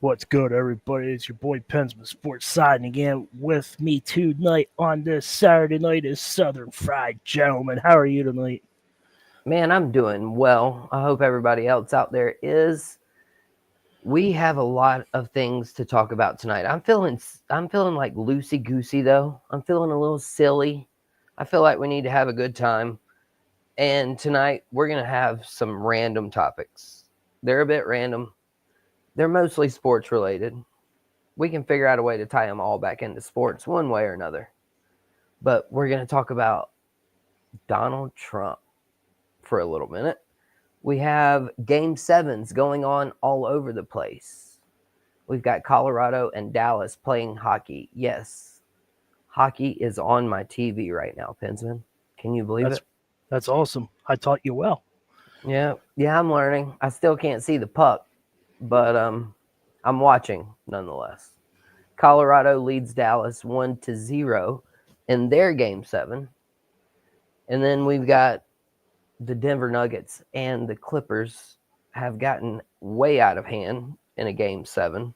What's good, everybody? It's your boy pensmansports signing again. With me tonight on this Saturday night is Southern Fried Gentleman. How are you tonight? Man, I'm doing well. I hope everybody else out there is. We have a lot of things to talk about tonight. I'm feeling like loosey goosey though. I'm feeling a little silly. I feel like we need to have a good time. And tonight we're going to have some random topics. They're a bit random. They're mostly sports related. We can figure out a way to tie them all back into sports one way or another. But we're going to talk about Donald Trump for a little minute. We have game sevens going on all over the place. We've got Colorado and Dallas playing hockey. Yes, hockey is on my TV right now, Pensman. Can you believe That's it? that's awesome. I taught you well. Yeah, I'm learning. I still can't see the puck, but I'm watching nonetheless. Colorado leads Dallas 1-0 in their game seven. And then we've got the Denver Nuggets and the Clippers have gotten way out of hand in a game seven.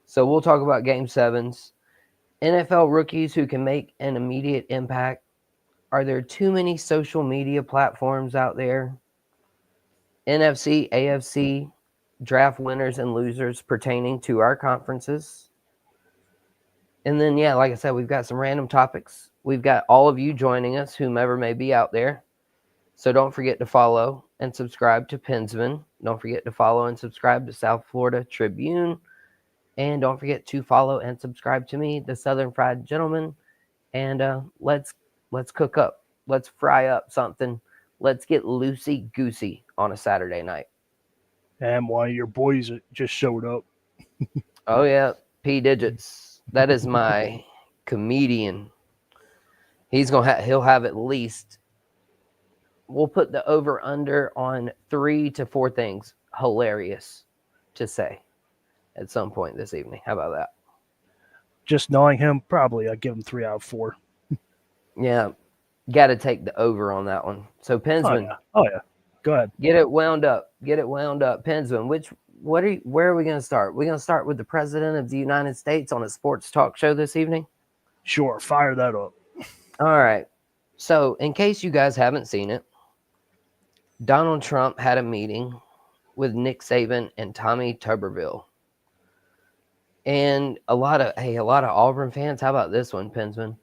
So we'll talk about game sevens. NFL rookies who can make an immediate impact. Are there too many social media platforms out there? NFC, AFC, draft winners and losers pertaining to our conferences. And then, yeah, like I said, we've got some random topics. We've got all of you joining us, whomever may be out there. So don't forget to follow and subscribe to Pensman. Don't forget to follow and subscribe to South Florida Tribune. And don't forget to follow and subscribe to me, the Southern Fried Gentleman. And let's cook up. Let's fry up something. Let's get loosey goosey on a Saturday night. And one of your boys just showed up. Oh yeah, P Digits. That is my comedian. He'll have at least. We'll put the over under on 3 to 4 things hilarious to say at some point this evening. How about that? Just knowing him, probably I'd give him 3 out of 4. Yeah, got to take the over on that one. So Oh Pensman, yeah. Oh yeah. Go ahead. get it wound up. Get it wound up. Pensman, where are we going to start? We're going to start with the President of the United States on a sports talk show this evening. Sure, fire that up. All right. So, in case you guys haven't seen it, Donald Trump had a meeting with Nick Saban and Tommy Tuberville. And a lot of Auburn fans. How about this one, Pensman?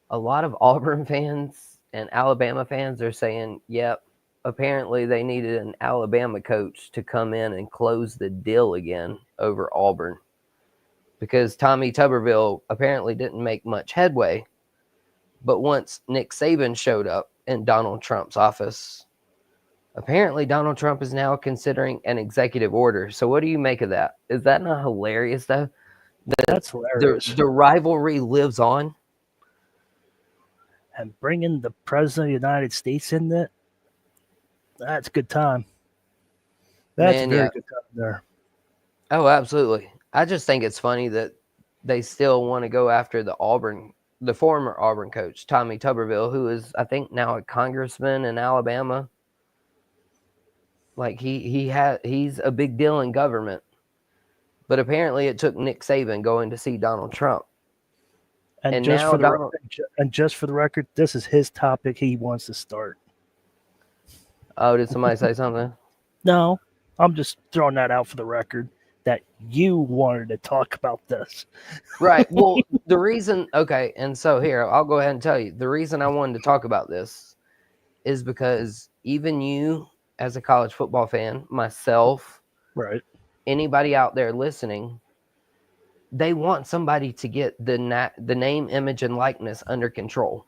A lot of Auburn fans and Alabama fans are saying, "Yep, apparently they needed an Alabama coach to come in and close the deal again over Auburn because Tommy Tuberville apparently didn't make much headway. But once Nick Saban showed up in Donald Trump's office, apparently Donald Trump is now considering an executive order. So what do you make of that? Is that not hilarious though? That's The hilarious. the rivalry lives on. And bringing the President of the United States in that's a good time. That's a Man, very yeah. good time there. Oh, absolutely. I just think it's funny that they still want to go after the former Auburn coach, Tommy Tuberville, who is, I think, now a congressman in Alabama. Like he's a big deal in government. But apparently it took Nick Saban going to see Donald Trump. And And just now for the Donald and just for the record, this is his topic. He wants to start. Oh, did somebody say something? No, I'm just throwing that out for the record that you wanted to talk about this. Right. Well, the reason, okay, and so here, I'll go ahead and tell you. The reason I wanted to talk about this is because even you, as a college football fan, myself, Right. anybody out there listening, they want somebody to get the name, image, and likeness under control.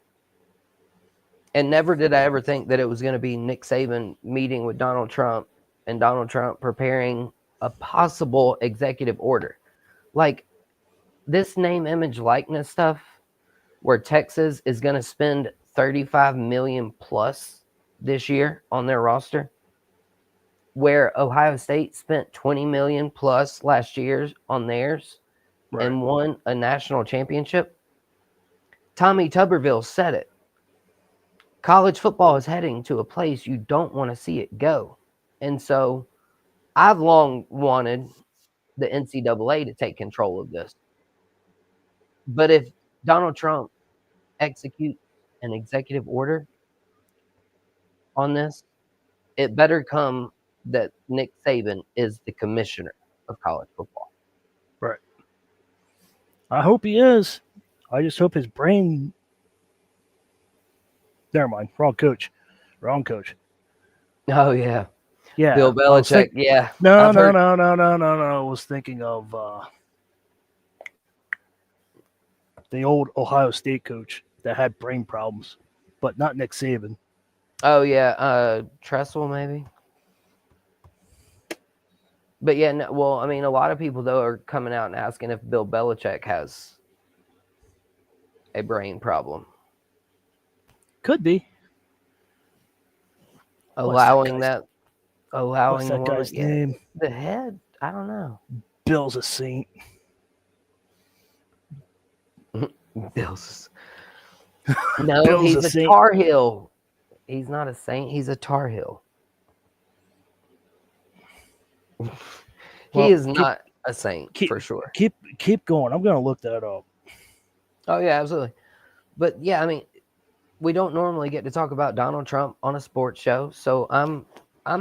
And never did I ever think that it was going to be Nick Saban meeting with Donald Trump and Donald Trump preparing a possible executive order. Like this name, image, likeness stuff, where Texas is going to spend 35 million plus this year on their roster, where Ohio State spent 20 million plus last year on theirs Right. and won a national championship. Tommy Tuberville said it. College football is heading to a place you don't want to see it go. And so I've long wanted the NCAA to take control of this. But if Donald Trump executes an executive order on this, it better come that Nick Saban is the commissioner of college football. Right. I hope he is. I just hope his brain. Never mind. Wrong coach. Wrong coach. Oh yeah, Yeah. Bill I was Belichick. thinking. Yeah, No, I've no, heard. no, no, no, no, no. I was thinking of the old Ohio State coach that had brain problems, but not Nick Saban. Oh yeah, Tressel maybe. But yeah, no, well, I mean, a lot of people though are coming out and asking if Bill Belichick has a brain problem, Could be. What's that allowing guy's? that, What's allowing the that woman. guy's Yeah, name? the head. I don't know. Bill's a saint. Bill's. No, Bill's a he's a saint. Tar Heel. He's not a saint. He's a Tar Heel. He Well, is not a saint keep for sure. keep going. I'm gonna look that up. Oh yeah, absolutely. But yeah, I mean, we don't normally get to talk about Donald Trump on a sports show, so I'm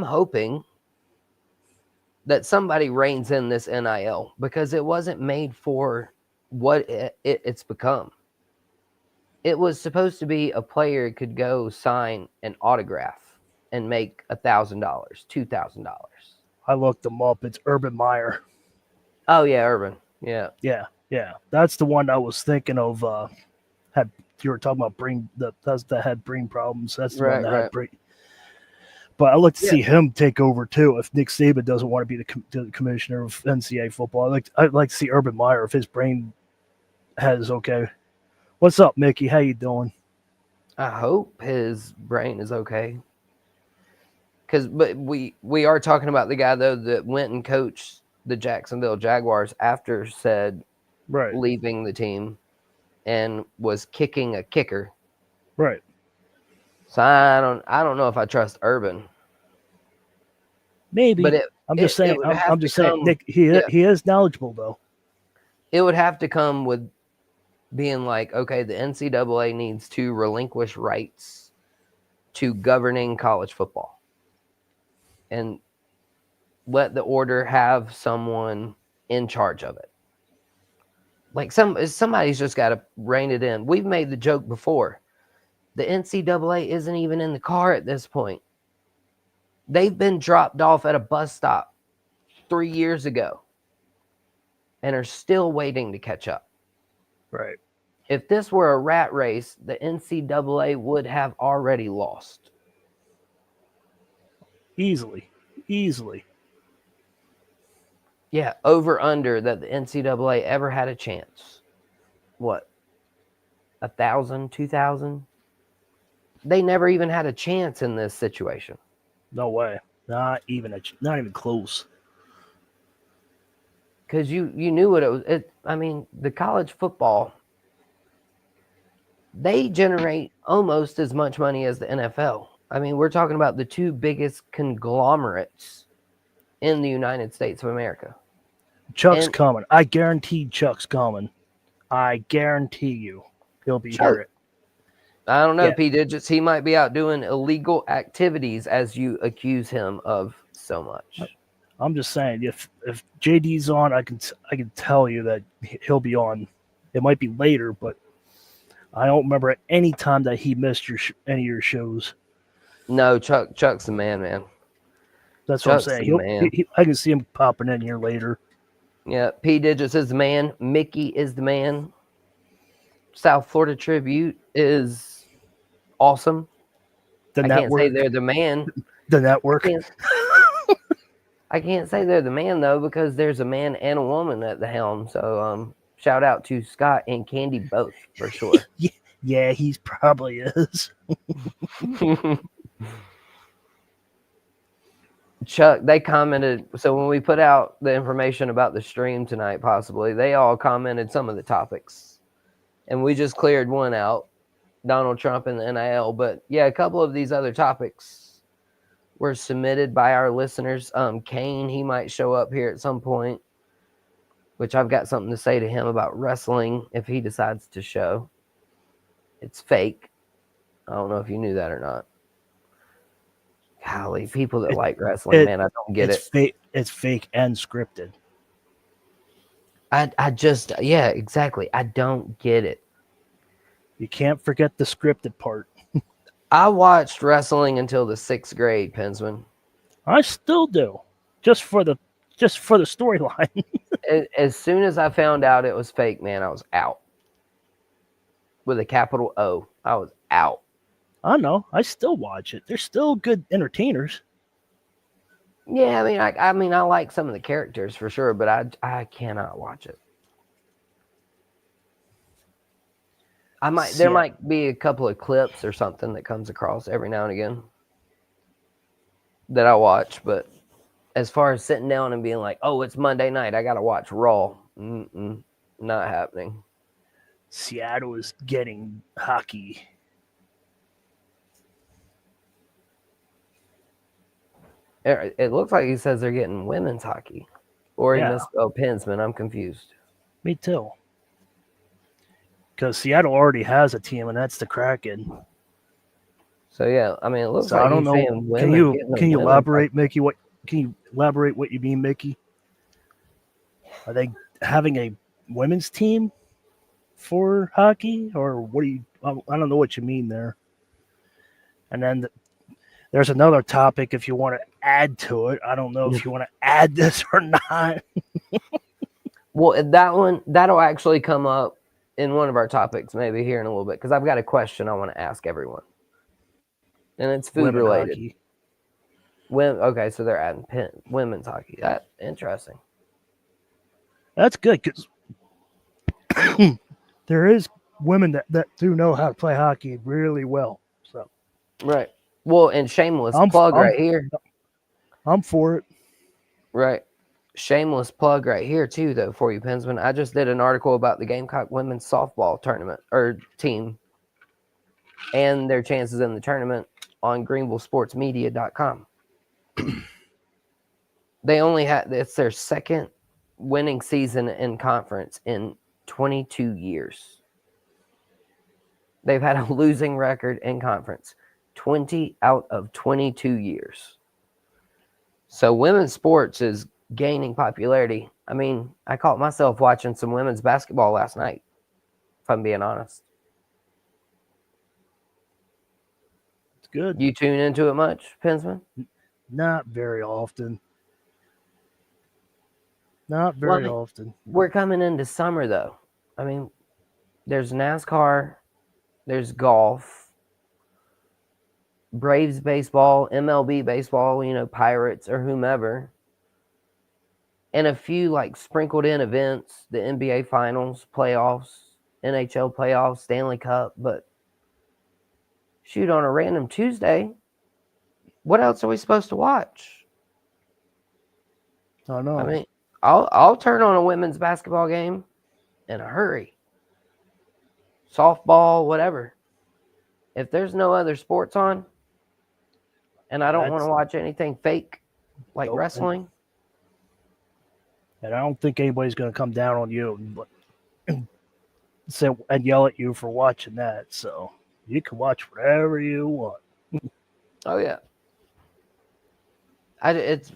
hoping that somebody reins in this NIL because it wasn't made for what it's become. It was supposed to be a player could go sign an autograph and make $1,000, $2,000. I looked them up. It's Urban Meyer. Oh yeah, Urban. Yeah, Yeah. That's the one I was thinking of. Had you were talking about brain that had brain problems. That's the one right, that had right. brain. But I'd like to Yeah, see him take over too. If Nick Saban doesn't want to be the commissioner of NCAA football, I'd like to see Urban Meyer if his brain has okay. What's up, Mickey? How you doing? I hope his brain is okay. But we are talking about the guy though that went and coached the Jacksonville Jaguars after said Right, leaving the team and was kicking a kicker. right. So I don't know if I trust Urban, but Maybe. it I'm just it, it saying. would I'm, have I'm to just saying. come. Nick, he Yeah, he is knowledgeable though. it would have to come with being like, okay, the NCAA needs to relinquish rights to governing college football and let the order have someone in charge of it. Like somebody's just got to rein it in. We've made the joke before. The NCAA isn't even in the car at this point. They've been dropped off at a bus stop 3 years ago and are still waiting to catch up. Right. If this were a rat race, the NCAA would have already lost. Easily. Easily. Yeah, over under that the NCAA ever had a chance. What, 1,000, 2,000? They never even had a chance in this situation. No way. Not even close. Because you knew what it was. I mean, the college football, they generate almost as much money as the NFL. I mean, we're talking about the two biggest conglomerates in the United States of America. Chuck's And coming. I guarantee Chuck's coming. I guarantee you. He'll be Chuck, here. I don't know, Yeah. P Digits, he might be out doing illegal activities as you accuse him of so much. I'm just saying, if JD's on, I can tell you that he'll be on. It might be later, but I don't remember any time that he missed any of your shows. No, Chuck's the man, man. That's what I'm Chuck's saying. the man. I can see him popping in here later. Yeah, P Digits is the man. Mickey is the man. South Florida Tribute is awesome. The I can't say network, they're the man. the I network. can't I can't say they're the man though because there's a man and a woman at the helm. So shout out to Scott and Candy both for sure. Yeah, he's probably is. Chuck, they commented. So when we put out the information about the stream tonight, possibly they all commented some of the topics, and we just cleared one out, Donald Trump and the NIL. But yeah, a couple of these other topics were submitted by our listeners. Kane, he might show up here at some point. which I've got something to say to him about wrestling if he decides to show. It's fake. I don't know if you knew that or not. Golly, people that It like wrestling, it man, I don't get it's it. fake. It's fake and scripted. I just, yeah, exactly. I don't get it. You can't forget the scripted part. I watched wrestling until the 6th grade, Pensman. I still do, just for the storyline. As soon as I found out it was fake, man, I was out. With a capital O, I was out. I know. I still watch it. They're still good entertainers. Yeah, I mean, I like some of the characters for sure, but I cannot watch it. There Yeah, might be a couple of clips or something that comes across every now and again that I watch, but as far as sitting down and being like, oh, it's Monday night, I gotta watch Raw, not happening. Seattle is getting hockey. It looks like he says they're getting women's hockey, or he Yeah, misspelled Pensman. I'm confused. me too. Because Seattle already has a team, and that's the Kraken. So yeah, I mean, it looks So like I don't he's know. saying women getting a Can you women's hockey. elaborate, Mickey? What can you elaborate what you mean, Mickey? Are they having a women's team for hockey, or what do you? I don't know what you mean there. And then there's another topic if you want to add to it. I don't know if you want to add this or not. Well, that'll actually come up in one of our topics maybe here in a little bit because I've got a question I want to ask everyone, and it's food Women related. hockey. Okay, so they're adding women's hockey. That's interesting. That's good because there is women that do know how to play hockey really well. So Right. Well, and shameless I'm plug I'm right here. I'm for it. Right. Shameless plug right here too, though, for you, Pensman. I just did an article about the Gamecock women's softball tournament or team and their chances in the tournament on greenvillesportsmedia.com. They only had it's their second winning season in conference in 22 years. They've had a losing record in conference 20 out of 22 years. So women's sports is gaining popularity. I mean, I caught myself watching some women's basketball last night, if I'm being honest. It's good. You tune into it much, Pensman? Not very often. Not Well, very often. we're coming into summer, though. I mean, there's NASCAR, there's golf, Braves baseball, MLB baseball, Pirates or whomever, and a few like sprinkled in events, the NBA finals, playoffs, NHL playoffs, Stanley Cup. But shoot, on a random Tuesday, what else are we supposed to watch? I know. I mean, I'll turn on a women's basketball game in a hurry. Softball, whatever. If there's no other sports on, and I don't want to watch anything fake like nope. wrestling. And I don't think anybody's going to come down on you and say and yell at you for watching that. So you can watch whatever you want. Oh yeah, it's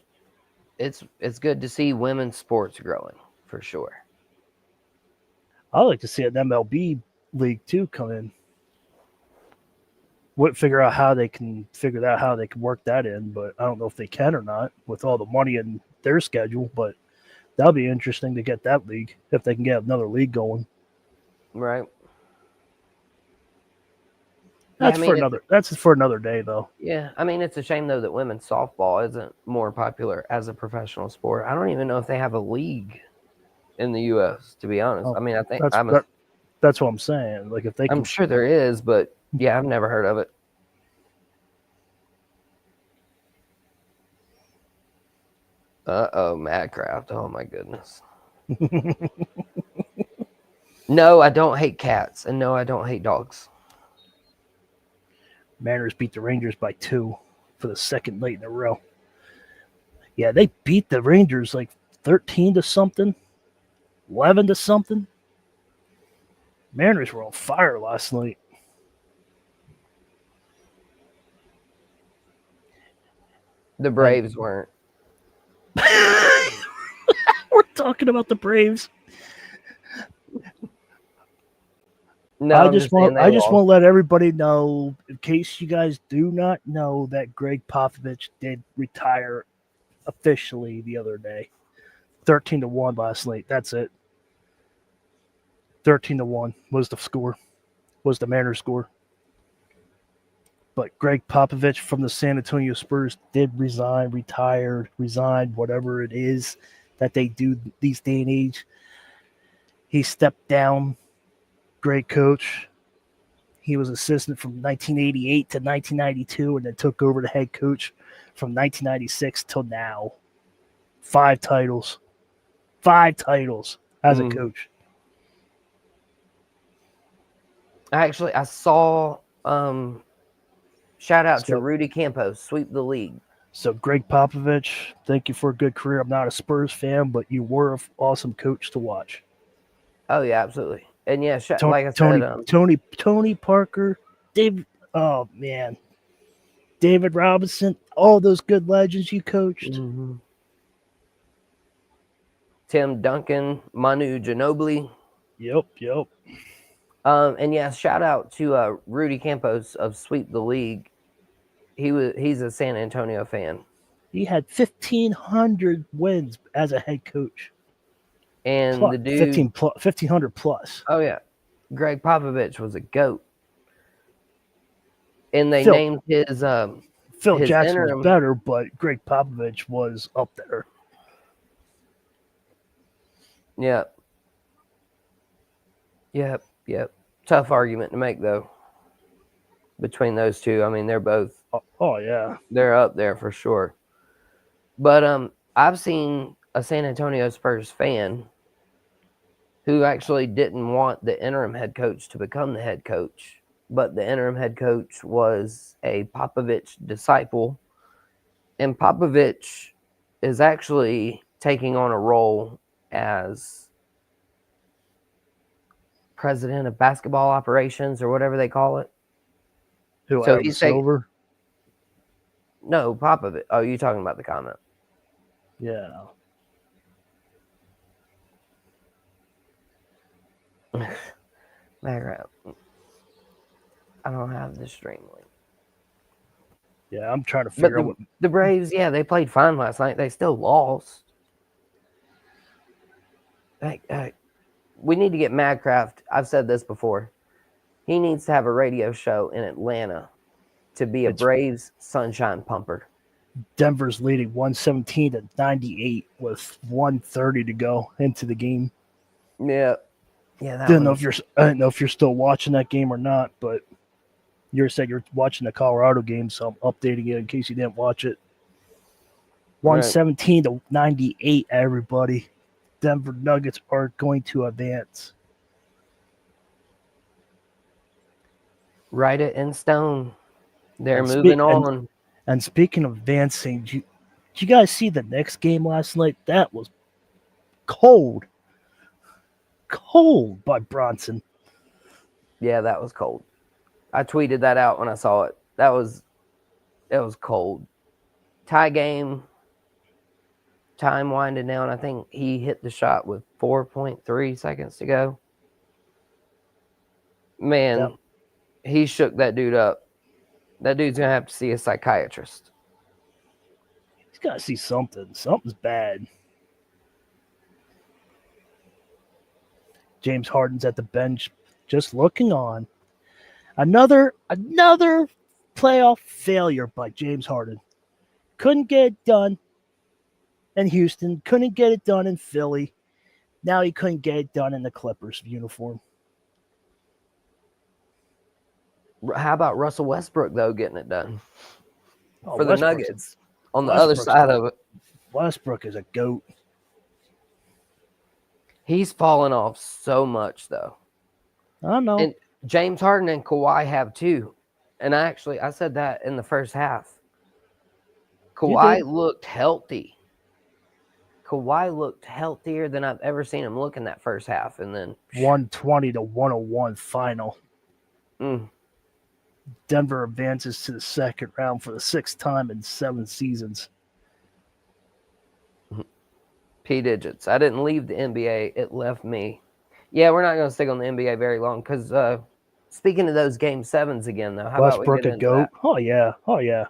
good to see women's sports growing for sure. I like to see an MLB league too come in. Figure out how they can work that in, but I don't know if they can or not with all the money in their schedule. But that'll be interesting to get that league if they can get another league going. Right. That's for another day though. Yeah, I mean it's a shame though that women's softball isn't more popular as a professional sport. I don't even know if they have a league in the U.S. To be honest, I mean I think that's what I'm saying. Like if they I'm sure there is, but yeah, I've never heard of it. Madcraft. Oh my goodness. No, I don't hate cats, and no, I don't hate dogs. Mariners beat the Rangers by 2 for the second night in a row. Yeah, they beat the Rangers like 13 to something. 11 to something. Mariners were on fire last night. The And Braves weren't. we're talking about the Braves. No, I'm just saying they I just lost. want to let everybody know, in case you guys do not know, that Greg Popovich did retire officially the other day. 13-1 last night. That's it. 13-1 was the score. Was the Mariners score. But Greg Popovich from the San Antonio Spurs did resign, retired, resigned, whatever it is that they do these day and age. He stepped down. Great coach. He was assistant from 1988 to 1992 and then took over the head coach from 1996 till now. 5 titles. 5 titles as a Mhm. coach. Actually, I saw shout out to So, Rudy Campos, sweep the league. so Greg Popovich, thank you for a good career. I'm not a Spurs fan, but you were an awesome coach to watch. Oh yeah, absolutely. And yeah, Tony, like I said, Tony, Tony, Tony Parker, David. Oh man, David Robinson, all those good legends you coached. mhm. Tim Duncan, Manu Ginobili. Yep, yep. And yeah, shout out to Rudy Campos of Sweep the League. He's a San Antonio fan, He had 1,500 wins as a head coach. and Plus, the dude. 1,500 plus. Oh yeah, Greg Popovich was a goat, and they Phil named Phil his Jackson was interim. better, but Greg Popovich was up there. Yeah, yep, yep. Tough argument to make though between those two. I mean, Oh yeah. they're up there for sure. But I've seen a San Antonio Spurs fan who actually didn't want the interim head coach to become the head coach, but the interim head coach was a Popovich disciple, and Popovich is actually taking on a role as president of basketball operations or whatever they call it. Who, So Adam he's taking Silver? no Popovich. Oh, you talking about the comment? Yeah. Background. I don't have the stream link. Yeah, I'm trying to But figure out what. the Braves, yeah, they played fine last night. They still lost. We need to get Madcraft. I've said this before. He needs to have a radio show in Atlanta to be a It's Braves sunshine pumper. Denver's leading 117-98 with 130 to go into the game. Yeah, yeah, that Didn't know if one's you're I didn't know if you're still watching that game or not, but you said you're watching the Colorado game, so I'm updating it in case you didn't watch it. right. 117-98, everybody. Denver Nuggets are going to advance. Write it in stone. They're And moving speak on. and speaking of advancing, did you guys see the next game last night? That was cold, cold by Bronson. Yeah, that was cold. I tweeted that out when I saw it. It was cold. Tie game. Time winding down. I think he hit the shot with 4.3 seconds to go. That Man, he shook that dude up. That dude's gonna have to see a psychiatrist. he's got to see something. Something's bad. James Harden's at the bench, just looking on. Another playoff failure by James Harden. Couldn't get it done in Houston. Couldn't get it done in Philly. Now he couldn't get it done in the Clippers uniform. How about Russell Westbrook though getting it done Oh, for the Nuggets on the other Westbrook's side of it? Westbrook is a goat. He's fallen off so much though, I don't know. and James Harden and Kawhi have too. And I said that in the first half. You Kawhi did. looked healthy. Kawhi looked healthier than I've ever seen him look in that first half, and then 120 to 101 final. mm, Denver advances to the second round for the sixth time in 7 seasons. P digits. I didn't leave the NBA; it left me. Yeah, we're not going to stick on the NBA very long because speaking of those game sevens again, though, how about we Westbrook get a into goat. that? Oh yeah. Oh yeah.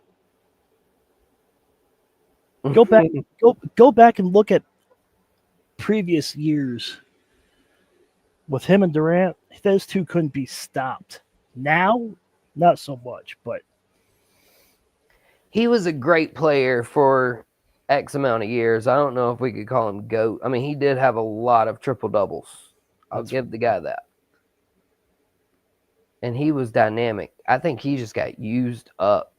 Go back. Go back and look at previous years with him and Durant. Those two couldn't be stopped. Now, not so much, but He was a great player for X amount of years. I don't know if we could call him GOAT. I mean, he did have a lot of triple doubles. I'll that's give the guy that. And he was dynamic. I think he just got used up.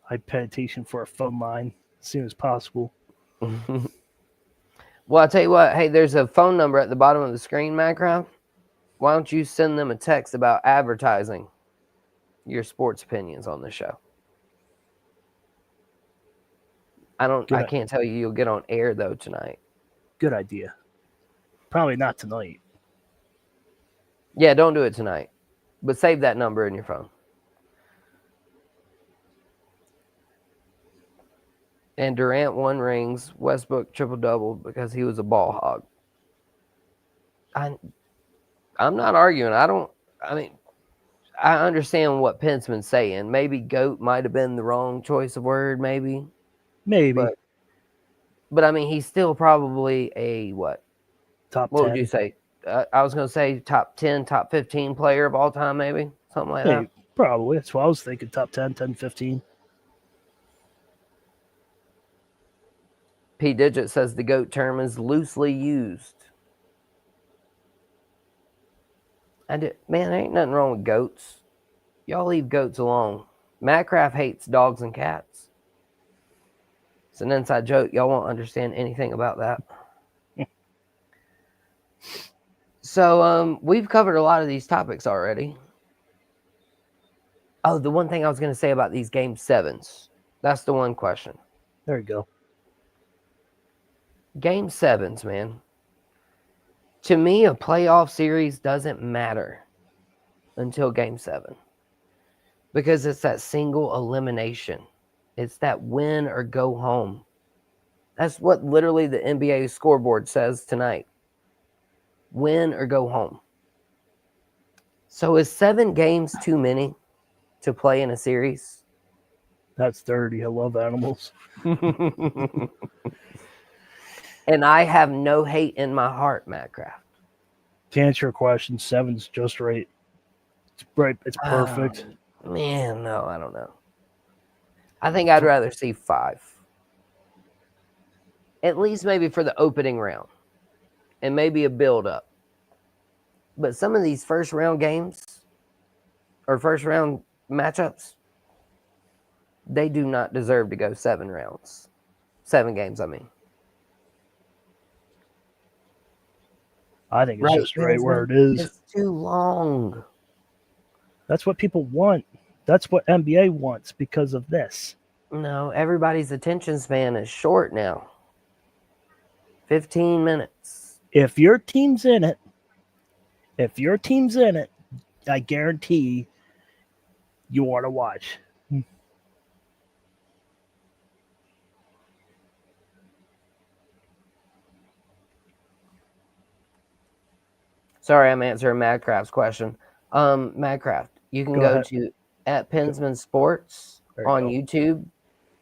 I pay attention for a phone line as soon as possible. Well, I'll tell you what. Hey, there's a phone number at the bottom of the screen, Macrow. Why don't you send them a text about advertising your sports opinions on the show? I Good, can't tell you you'll get on air though tonight. good idea. Probably not tonight. Yeah, don't do it tonight. But save that number in your phone. And Durant won rings, Westbrook triple double because he was a ball hog. I'm not arguing. I mean, I understand what Pensman's saying. Maybe GOAT might have been the wrong choice of word, maybe. Maybe But I mean, he's still probably a what? top What would you 10. say? I was going to say top 10, top 15 player of all time, maybe something like that. Maybe, probably. That's what I was thinking. Top 10, 10, 15. P Digit says the GOAT term is loosely used. Man, there ain't nothing wrong with goats. Y'all leave goats alone. Macraft hates dogs and cats. It's an inside joke. Y'all won't understand anything about that. So we've covered a lot of these topics already. Oh, the one thing I was going to say about these game sevens. That's the one question. There you go. Game sevens, man. To me, a playoff series doesn't matter until game seven because it's that single elimination. It's that win or go home. That's what literally the NBA scoreboard says tonight. Win or go home. So is 7 games too many to play in a series? That's dirty. I love animals. And I have no hate in my heart, Mattcraft. To answer your question, 7's just right. It's right. It's perfect. Man, no, I don't know. I think I'd rather see 5. At least maybe for the opening round. And maybe a build up. But some of these first round games or first round matchups, they do not deserve to go 7 rounds. 7 games, I mean. I think it's just right where it is. It's too long. That's what people want. That's what NBA wants because of this. No, everybody's attention span is short now. 15 minutes. If your team's in it, I guarantee you want to watch. Sorry, I'm answering Madcraft's question. Madcraft, you can go to at Pensman Sports on YouTube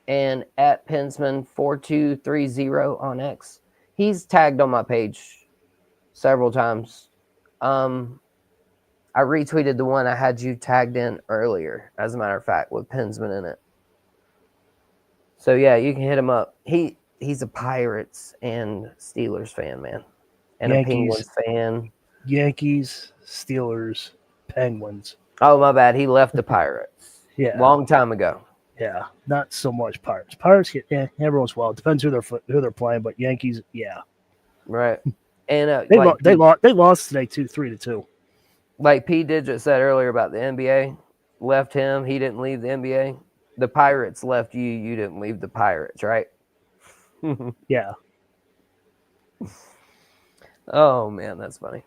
and at Pensman4230 on X. He's tagged on my page several times. I retweeted the one I had you tagged in earlier, as a matter of fact, with Pensman in it. So yeah, you can hit him up. He's a Pirates and Steelers fan, man. And a Penguins fan. Yankees, Steelers, Penguins. Oh, my bad. He left the Pirates. Yeah. Long time ago. Yeah. Not so much Pirates. Pirates, every once in a while. It depends who they're playing, but Yankees, yeah. Right. And they lost today 3-2. Like P Digit said earlier about the NBA, left him. He didn't leave the NBA. The Pirates left you. You didn't leave the Pirates, right? Yeah, Oh man, that's funny.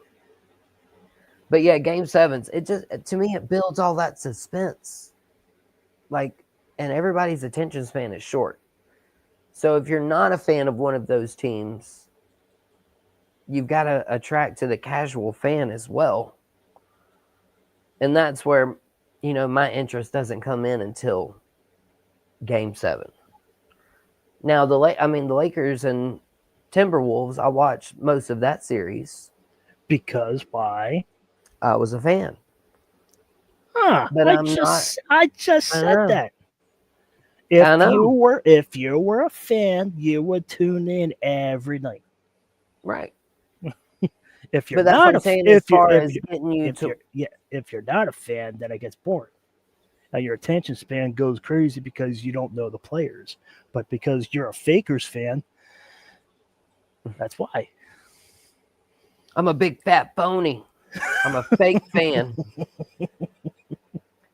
But yeah, game sevens, it just to me it builds all that suspense. Like, and everybody's attention span is short. So if you're not a fan of one of those teams, you've got to attract to the casual fan as well. And that's where, my interest doesn't come in until game seven. Now the Lakers and Timberwolves, I watched most of that series. because why? I was a fan, Huh? but I'm not. I just I said know. that. I know. If you were a fan, you would tune in every night. Right. If you're But that's what not I'm a f- saying as far as getting you if to. you're yeah if you're not a fan, then it gets boring. Now your attention span goes crazy because you don't know the players, but because you're a Fakers fan, that's why. I'm a big fat phony. I'm a fake fan.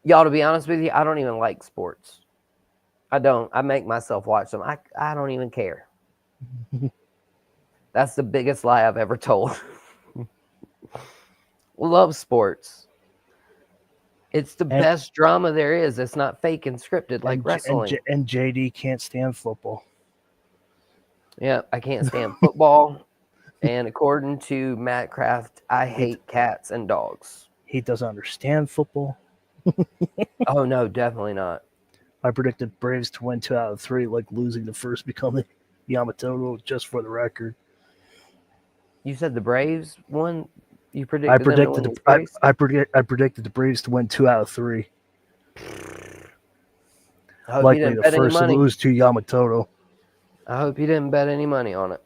Y'all, to be honest with you, I don't even like sports. I don't. I make myself watch them. I don't even care. That's the biggest lie I've ever told. Love sports. It's the and best drama there is. It's not fake and scripted like wrestling. and JD can't stand football. Yeah, I can't stand football. And according to Matt Kraft, I He hate cats and dogs. he doesn't understand football. Oh no, definitely not. I predicted Braves to win 2 out of 3, like losing the first becoming Yamamoto. Just for the record, You said the Braves won. You predicted them to win the series. I predicted the Braves to win 2 out of 3. I hope you Likely didn't the bet any first to money. lose to Yamamoto. I hope you didn't bet any money on it.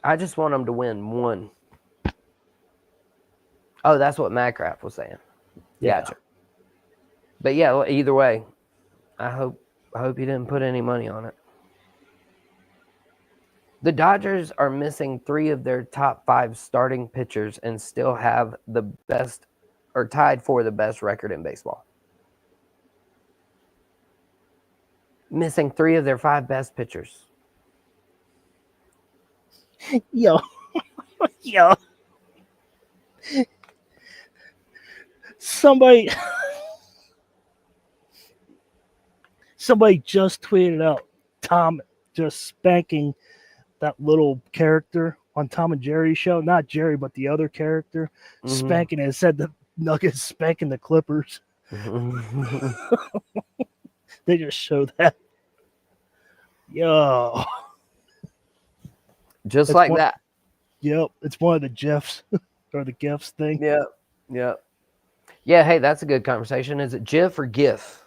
I just want them to win one. Oh, that's what Matt Kraft was saying. Yeah. Gotcha. But yeah, either way, I hope you didn't put any money on it. The Dodgers are missing 3 of their top 5 starting pitchers and still have the best or tied for the best record in baseball. Missing 3 of their 5 best pitchers. Yo, yo, somebody, somebody just tweeted out Tom just spanking that little character on Tom and Jerry show. Not Jerry, but the other character spanking it. Said the Nuggets spanking the Clippers. They just showed that. Yo, Just it's like one. that. Yep, it's one of the GIFs or the GIFs thing. Yeah. Yeah. Yeah, hey, that's a good conversation. Is it GIF or GIF?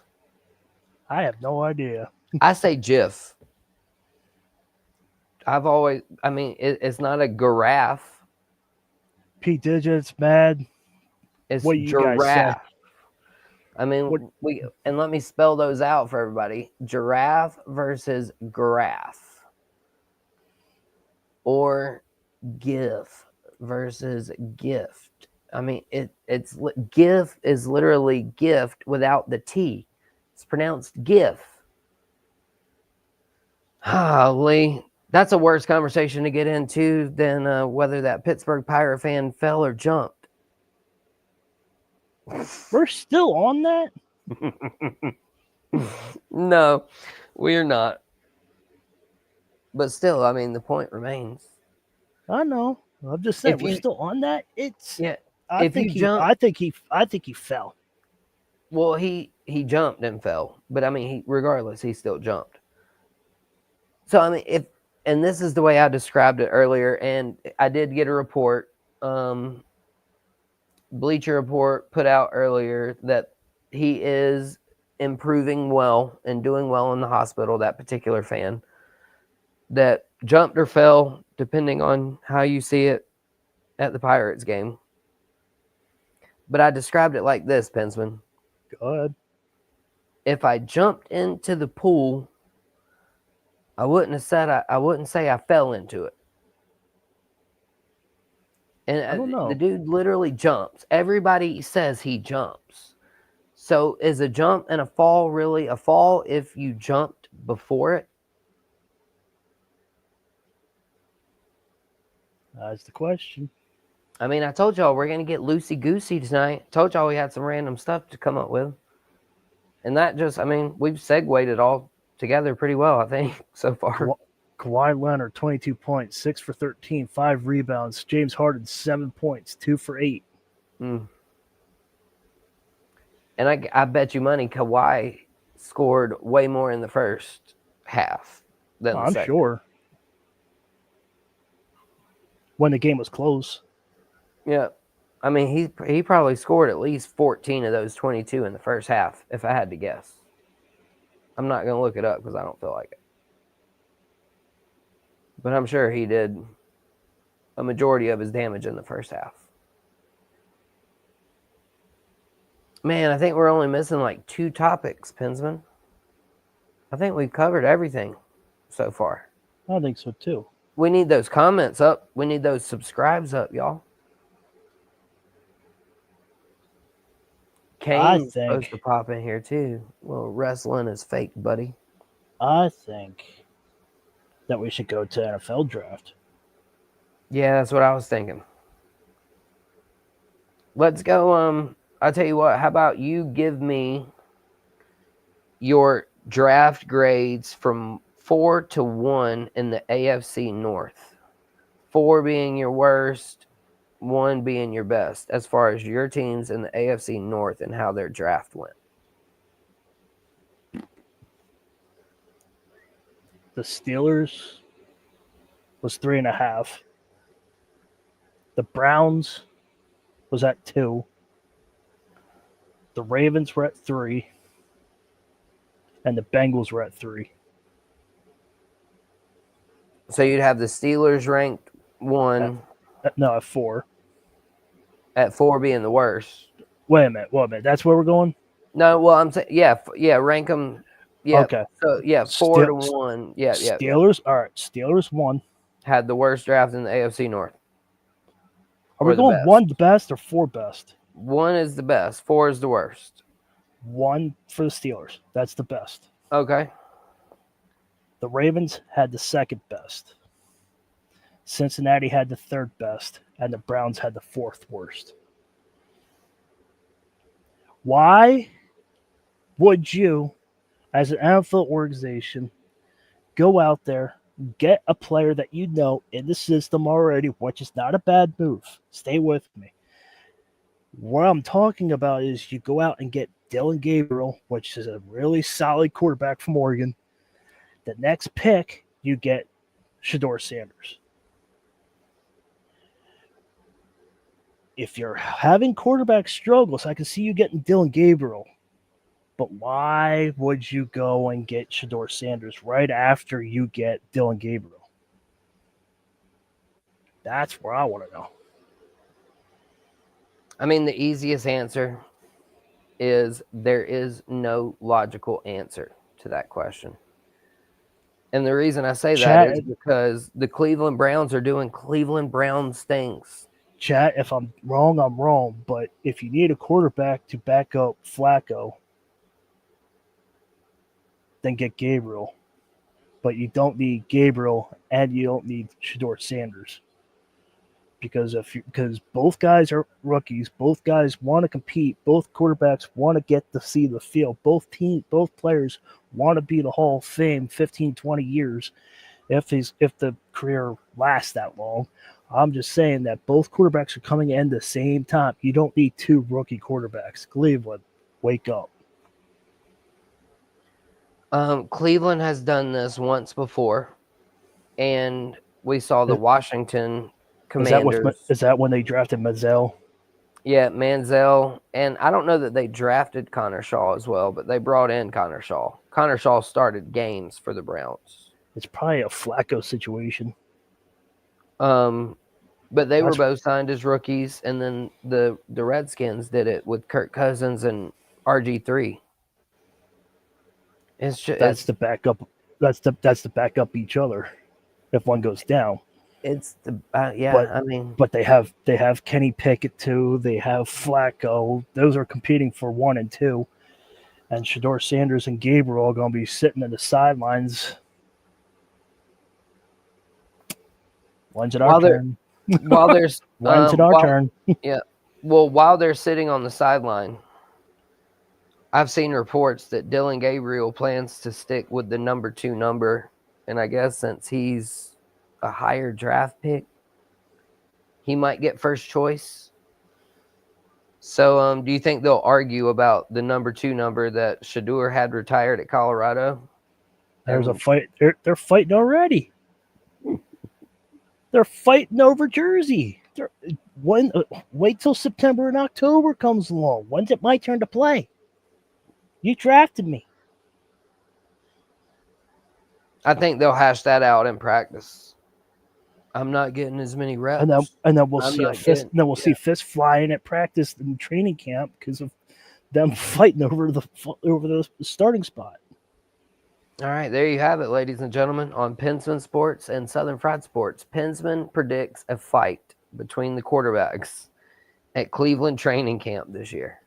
I have no idea. I say GIF. It's not a giraffe. P Digits mad. It's What do you guys say? giraffe. I mean, What? and let me spell those out for everybody. Giraffe versus graph. Or GIF versus gift. I mean, it's GIF is literally gift without the T. It's pronounced GIF. Holy, that's a worse conversation to get into than whether that Pittsburgh Pirate fan fell or jumped. We're still on that? No, we're not. But still, I mean, the point remains. I know. I'm just saying If we're you, still on that. It's. yeah, if you jump, I think he fell. well, he jumped and fell. But I mean, regardless, he still jumped. So I mean, and this is the way I described it earlier, and I did get a report. Bleacher Report put out earlier that he is improving well and doing well in the hospital. That particular fan that jumped or fell, depending on how you see it, at the Pirates game. But I described it like this, Pensman. Go ahead. If I jumped into the pool, I wouldn't say I fell into it. I And don't the know. dude literally jumps. Everybody says he jumps. So is a jump and a fall really a fall if you jumped before it? That's the question. I mean, I told y'all we're gonna get loosey goosey tonight. Told y'all we had some random stuff to come up with, and that just, I mean, we've segued it all together pretty well, I think, so far. Kawhi Leonard, 22 points, 6 for 13, 5 rebounds. James Harden, 7 points, 2 for 8. Mm. And I bet you money Kawhi scored way more in the first half than the I'm second. sure. When the game was close. Yeah. I mean, he probably scored at least 14 of those 22 in the first half, if I had to guess. I'm not going to look it up because I don't feel like it. But I'm sure he did a majority of his damage in the first half. Man, I think we're only missing like 2 topics, Pensman. I think we've covered everything so far. I think so too. We need those comments up. We need those subscribes up, y'all. Kane's supposed to pop in here too. Well, wrestling is fake, buddy. I think that we should go to NFL draft. Yeah, that's what I was thinking. Let's go. I'll tell you what. How about you give me your draft grades from 4 to 1 in the AFC North? 4 being your worst, 1 being your best, as far as your teams in the AFC North and how their draft went. The Steelers was 3.5. The Browns was at 2. The Ravens were at 3. And the Bengals were at 3. So you'd have the Steelers ranked 1. No, at 4. At 4 being the worst. Wait a minute. That's where we're going? No, well, I'm saying, yeah, rank them. Yeah. Okay. So, yeah, 4 to 1. Yeah. Steelers, all right. Steelers 1. Had the worst draft in the AFC North. Are we going 1 the best or 4 best? 1 is the best. 4 is the worst. 1 for the Steelers. That's the best. Okay. The Ravens had the second best. Cincinnati had the third best. And the Browns had the 4th worst. Why would you, as an NFL organization, go out there, get a player that you know in the system already, which is not a bad move? Stay with me. What I'm talking about is you go out and get Dylan Gabriel, which is a really solid quarterback from Oregon. The next pick, you get Shedeur Sanders. If you're having quarterback struggles, I can see you getting Dylan Gabriel. But why would you go and get Shedeur Sanders right after you get Dylan Gabriel? That's where I want to know. I mean, the easiest answer is there is no logical answer to that question. And the reason I say that is because the Cleveland Browns are doing Cleveland Browns things. Chat, if I'm wrong, I'm wrong. But if you need a quarterback to back up Flacco, then get Gabriel. But you don't need Gabriel and you don't need Shedeur Sanders. Because both guys are rookies, both guys want to compete, both quarterbacks want to get to see the field, both players want to be the Hall of Fame 15, 20 years if the career lasts that long. I'm just saying that both quarterbacks are coming in the same time. You don't need 2 rookie quarterbacks. Cleveland, wake up. Cleveland has done this once before, and we saw the Washington Commanders. Is that when they drafted Manziel? Yeah, Manziel. And I don't know that they drafted Connor Shaw as well, but they brought in Connor Shaw. Connor Shaw started games for the Browns. It's probably a Flacco situation. But they were both signed as rookies, and then the Redskins did it with Kirk Cousins and RG3. That's the backup. That's the backup each other. If one goes down, it's the but they have Kenny Pickett too. They have Flacco. Those are competing for 1 and 2. And Shador Sanders and Gabriel are going to be sitting in the sidelines. When's it our While they're turn? while there's When's it our while turn? yeah, well, while they're sitting on the sideline, I've seen reports that Dylan Gabriel plans to stick with the number 2 number, and I guess since he's a higher draft pick, he might get first choice. So, do you think they'll argue about the number 2 number that Shador had retired at Colorado? There's a And fight. They're fighting already. They're fighting over Jersey. When wait till September and October comes along. When's it my turn to play? You drafted me, I think they'll hash that out in practice. I'm not getting as many and then reps. and then we'll I'm see a not fist. getting Then we'll yeah. see fists flying at practice and training camp because of them fighting over the starting spot. All right, there you have it, ladies and gentlemen, on Pensman Sports and Southern Fried Sports. Pensman predicts a fight between the quarterbacks at Cleveland training camp this year.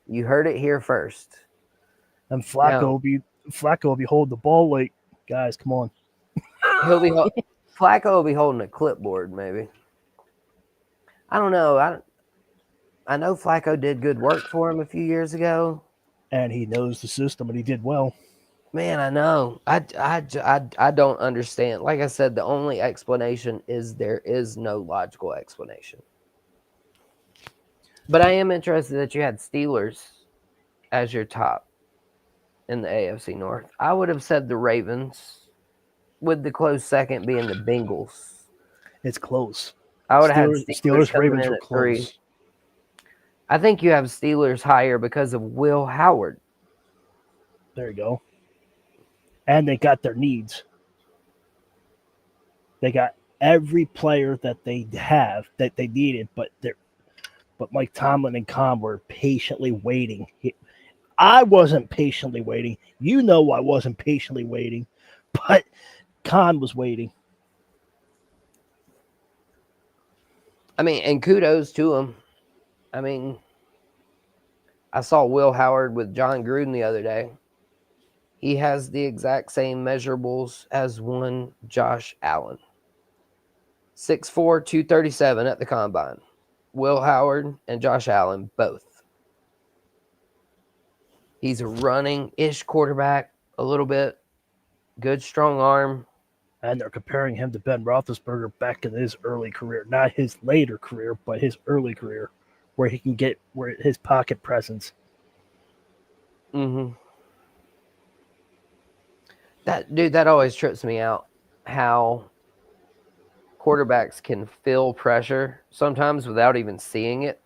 You heard it here first. And Now, Flacco will be holding the ball like, guys, come on. he'll be Flacco will be holding a clipboard, maybe. I don't know. I know Flacco did good work for him a few years ago. And he knows the system, and he did well. Man, I know. I don't understand. Like I said, the only explanation is there is no logical explanation. But I am interested that you had Steelers as your top in the AFC North. I would have said the Ravens, with the close second being the Bengals. It's close. I would have had Steelers Steelers coming Ravens in were at 3. close. I think you have Steelers higher because of Will Howard. There you go. And they got their needs. They got every player that they have that they needed, but Mike Tomlin and Khan were patiently waiting. I wasn't patiently waiting. You know I wasn't patiently waiting, but Khan was waiting. I mean, and kudos to him. I mean, I saw Will Howard with John Gruden the other day. He has the exact same measurables as one Josh Allen. 6'4", 237 at the combine. Will Howard and Josh Allen both. He's a running-ish quarterback a little bit. Good strong arm. And they're comparing him to Ben Roethlisberger back in his early career, not his later career, but his early career, where he can get where his pocket presence. Mm-hmm. That always trips me out. How quarterbacks can feel pressure sometimes without even seeing it.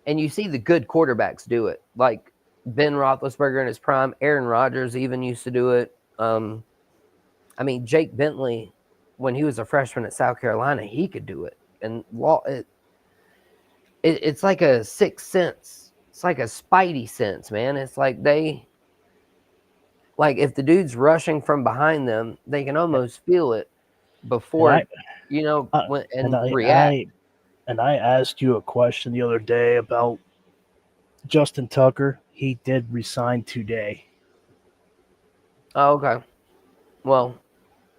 And you see the good quarterbacks do it. Like Ben Roethlisberger in his prime. Aaron Rodgers even used to do it. I mean, Jake Bentley, when he was a freshman at South Carolina, he could do it. And it's like a sixth sense. It's like a spidey sense, man. It's like if the dude's rushing from behind them, they can almost feel it And before, and and react. I asked you a question the other day about Justin Tucker. He did resign today. Oh, okay. Well,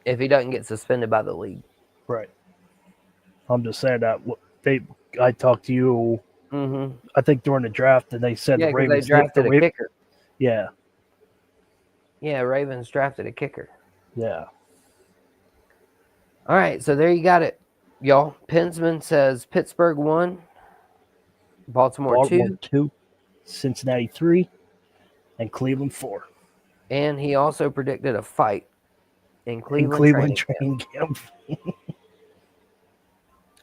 if he doesn't get suspended by the league. Right. I'm just saying that I talked to you. Mm-hmm. I think during the draft, and they said Yeah, the because they Ravens. drafted a kicker. Yeah. Yeah, Ravens drafted a kicker. Yeah. All right, so there you got it, y'all. Pensman says Pittsburgh 1, Baltimore 2, 2, Cincinnati 3, and Cleveland 4. and he also predicted a fight in In Cleveland Cleveland training camp. training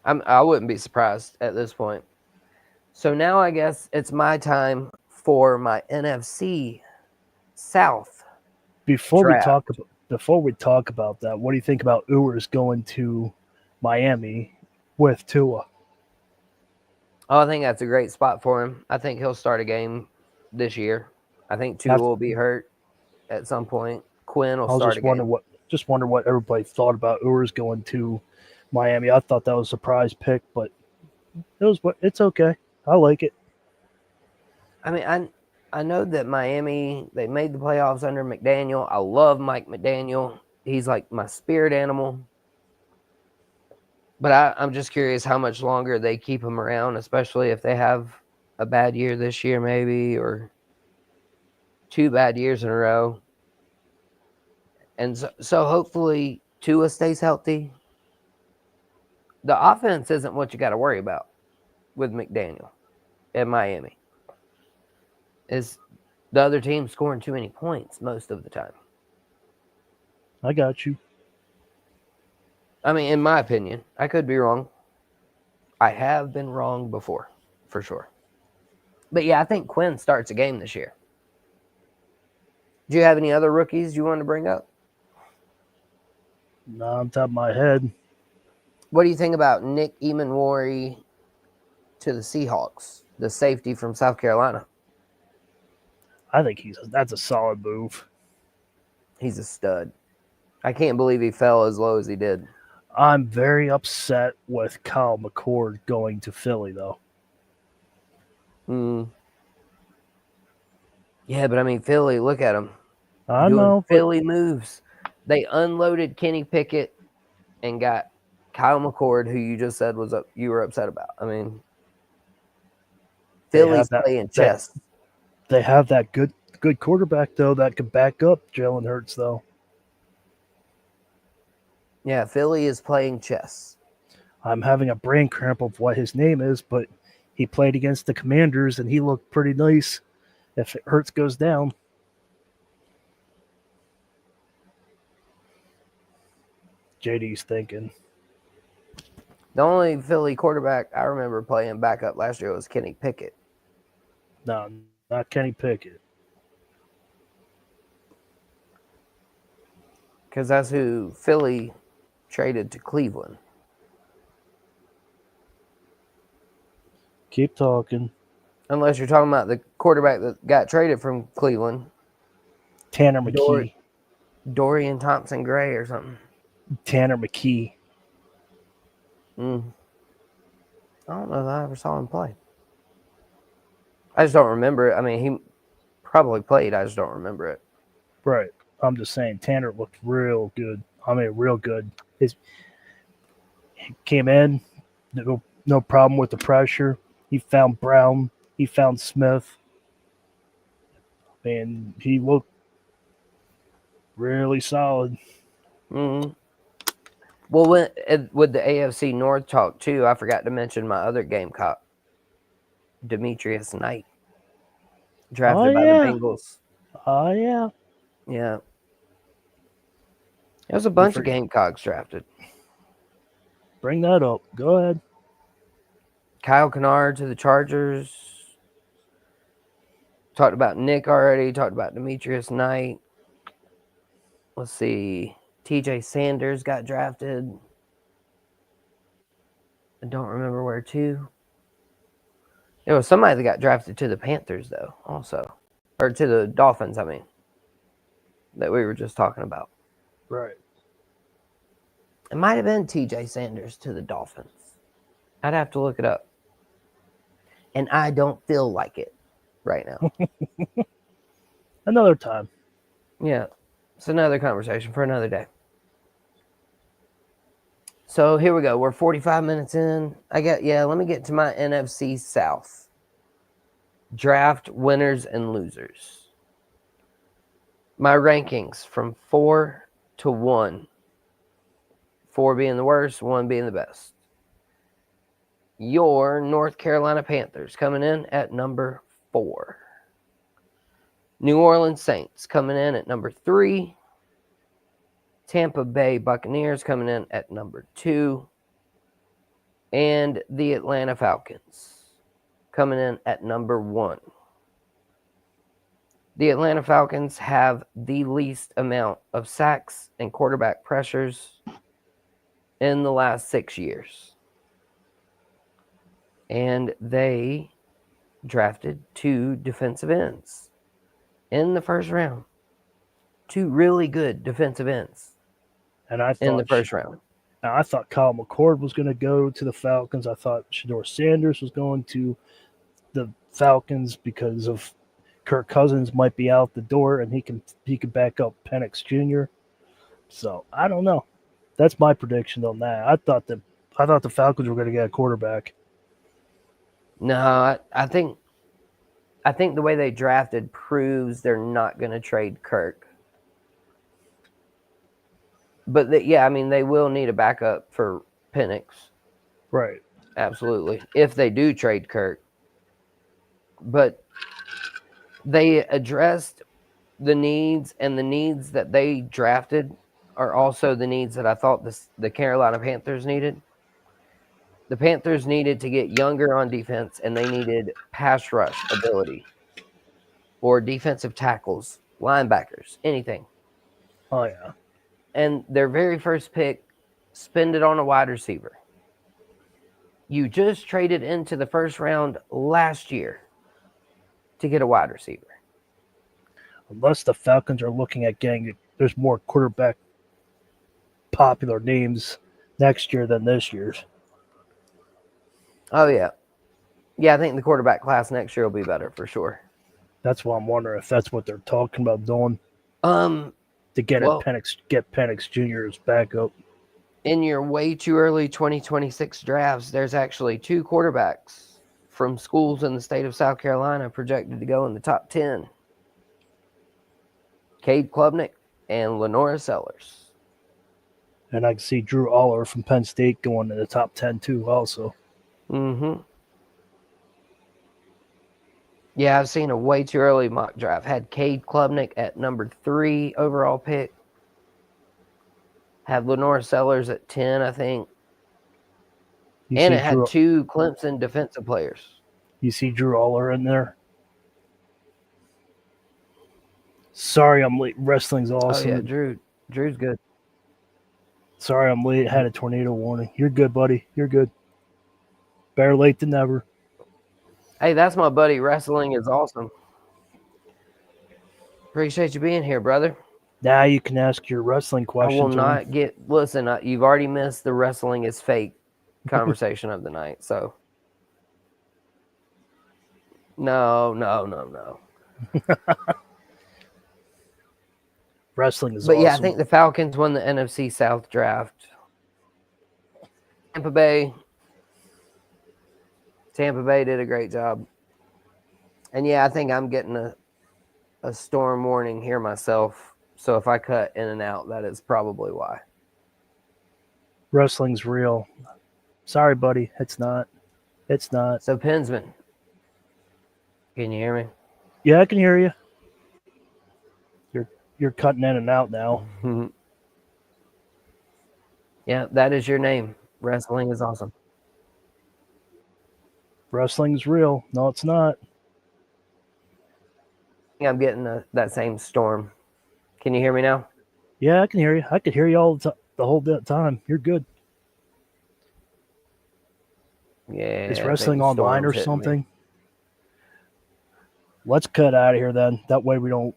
camp. I wouldn't be surprised at this point. So now I guess it's my time for my NFC South Before we draft. talk about that, what do you think about Ewers going to Miami with Tua? Oh, I think that's a great spot for him. I think he'll start a game this year. I think Tua After, will be hurt at some point. Quinn will I was start a game. just wonder what everybody thought about Ewers going to Miami. I thought that was a surprise pick, but it's okay. I like it. I mean, I know that Miami, they made the playoffs under McDaniel. I love Mike McDaniel. He's like my spirit animal. But I'm just curious how much longer they keep him around, especially if they have a bad year this year, maybe, or two bad years in a row. And so hopefully Tua stays healthy. The offense isn't what you got to worry about with McDaniel at Miami. Is the other team scoring too many points most of the time? I got you. I mean, in my opinion, I could be wrong. I have been wrong before, for sure. But yeah, I think Quinn starts a game this year. Do you have any other rookies you want to bring up? Not on top of my head. What do you think about Nick Emanwari to the Seahawks, the safety from South Carolina? I think that's a solid move. He's a stud. I can't believe he fell as low as he did. I'm very upset with Kyle McCord going to Philly, though. Mm. Yeah, but I mean, Philly, look at him I doing know, but Philly moves. They unloaded Kenny Pickett and got Kyle McCord, who you just said was up. You were upset about. I mean, they have Philly's that playing that chess. they have that good quarterback though that could back up Jalen Hurts though. Yeah, Philly is playing chess. I'm having a brain cramp of what his name is, but he played against the Commanders and he looked pretty nice. If Hurts goes down, JD's thinking. The only Philly quarterback I remember playing backup last year was Kenny Pickett. No, not Kenny Pickett. Because that's who Philly traded to Cleveland. Keep talking. Unless you're talking about the quarterback that got traded from Cleveland, Tanner Dor- McKee. Dorian Thompson Gray or something. Tanner McKee. Mm. I don't know that I ever saw him play. I just don't remember it. I mean, he probably played. I just don't remember it. Right. I'm just saying Tanner looked real good. I mean, real good. He came in, no problem with the pressure. He found Brown. He found Smith. And he looked really solid. Mm. Well, with the AFC North talk too, I forgot to mention my other Gamecock, Demetrius Knight, Oh drafted by the yeah. Bengals. Oh yeah. Yeah, there's a You bunch of for, Gamecocks drafted. bring that up. Go ahead. Kyle Kennard to the Chargers. Talked about Nick already. Talked about Demetrius Knight. Let's see. TJ Sanders got drafted. I don't remember where to. There was somebody that got drafted to the Panthers, though, also. Or to the Dolphins, I mean, that we were just talking about. Right. It might have been TJ Sanders to the Dolphins. I'd have to look it up. And I don't feel like it right now. Another time. Yeah, it's another conversation for another day. So here we go. We're 45 minutes in. Let me get to my NFC South. Draft winners and losers. My rankings from 4 to 1. 4 being the worst, 1 being the best. Your North Carolina Panthers coming in at number 4. New Orleans Saints coming in at number 3. Tampa Bay Buccaneers coming in at number 2. And the Atlanta Falcons coming in at number 1. The Atlanta Falcons have the least amount of sacks and quarterback pressures in the last 6 years. And they drafted 2 defensive ends in the first round. 2 really good defensive ends And I in the thought first round. I thought Kyle McCord was going to go to the Falcons. I thought Shador Sanders was going to the Falcons because of Kirk Cousins might be out the door, and he can back up Penix Jr. So I don't know. That's my prediction on that. I thought the Falcons were going to get a quarterback. No, I think the way they drafted proves they're not going to trade Kirk. But yeah, I mean, they will need a backup for Penix. Right. Absolutely. If they do trade Kirk. But they addressed the needs, and the needs that they drafted are also the needs that I thought the Carolina Panthers needed. The Panthers needed to get younger on defense, and they needed pass rush ability or defensive tackles, linebackers, anything. Oh yeah. And their very first pick, spend it on a wide receiver. You just traded into the first round last year to get a wide receiver. Unless the Falcons are looking at getting there's more quarterback popular names next year than this year's. Oh yeah. Yeah, I think the quarterback class next year will be better for sure. That's why I'm wondering if that's what they're talking about doing Um to get well, Penix Jr. as backup. in your way too early 2026 drafts, there's actually two quarterbacks from schools in the state of South Carolina projected to go in the top 10. Cade Klubnik and Lenora Sellers. And I can see Drew Aller from Penn State going in the top 10 too also. Mm-hmm. Yeah, I've seen a way too early mock draft. Had Cade Klubnik at number 3 overall pick. Had Lenora Sellers at 10, I think. You And see it had 2 Clemson defensive players. You see Drew Aller in there. Sorry, I'm late. Wrestling's awesome. Oh yeah, Drew's good. Sorry, I'm late. Had a tornado warning. You're good, buddy. You're good. Better late than never. Hey, that's my buddy. Wrestling is awesome. Appreciate you being here, brother. Now you can ask your wrestling I will questions. not get. Listen, you've already missed the wrestling is fake conversation of the night. So, no. Wrestling is But awesome. yeah, I think the Falcons won the NFC South draft. Tampa Bay did a great job. And yeah, I think I'm getting a storm warning here myself. So if I cut in and out, that is probably why. Wrestling's real. Sorry, buddy. It's not. It's not. So Pensman, can you hear me? Yeah, I can hear you. You're cutting in and out now. Yeah, that is your name. Wrestling is awesome. Wrestling's real. No, it's not. I'm getting that same storm. Can you hear me now? Yeah, I can hear you. I could hear you all the whole time. You're good. Yeah. Is wrestling online or something? Let's cut out of here then. That way we don't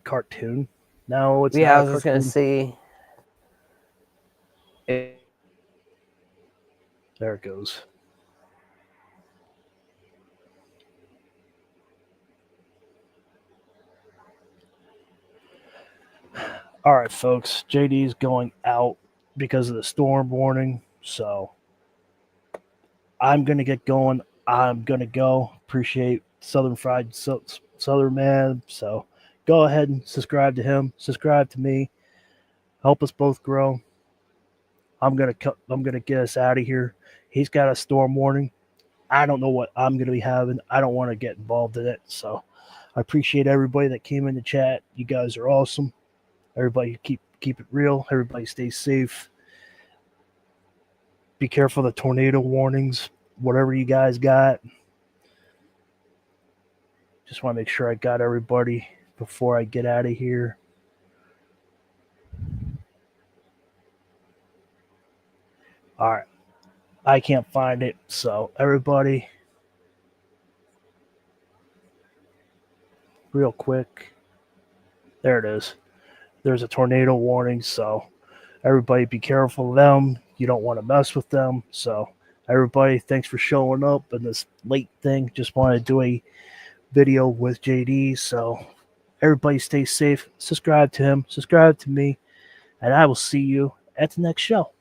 cartoon. No, it's not. Yeah, I was just gonna see. There it goes. All right, folks. JD's going out because of the storm warning. So I'm going to get going. I'm going to go. Appreciate Southern Fried Southern Man. So go ahead and subscribe to him. Subscribe to me. Help us both grow. I'm gonna get us out of here. He's got a storm warning. I don't know what I'm gonna be having. I don't want to get involved in it. So I appreciate everybody that came in the chat. You guys are awesome. Everybody keep it real. Everybody stay safe. Be careful of the tornado warnings. Whatever you guys got. Just want to make sure I got everybody before I get out of here. All right. I can't find it. So everybody, real quick. There it is. There's a tornado warning. So everybody be careful of them. You don't want to mess with them. So everybody, thanks for showing up in this late thing. Just want to do a video with JD. So everybody stay safe. Subscribe to him. Subscribe to me. And I will see you at the next show.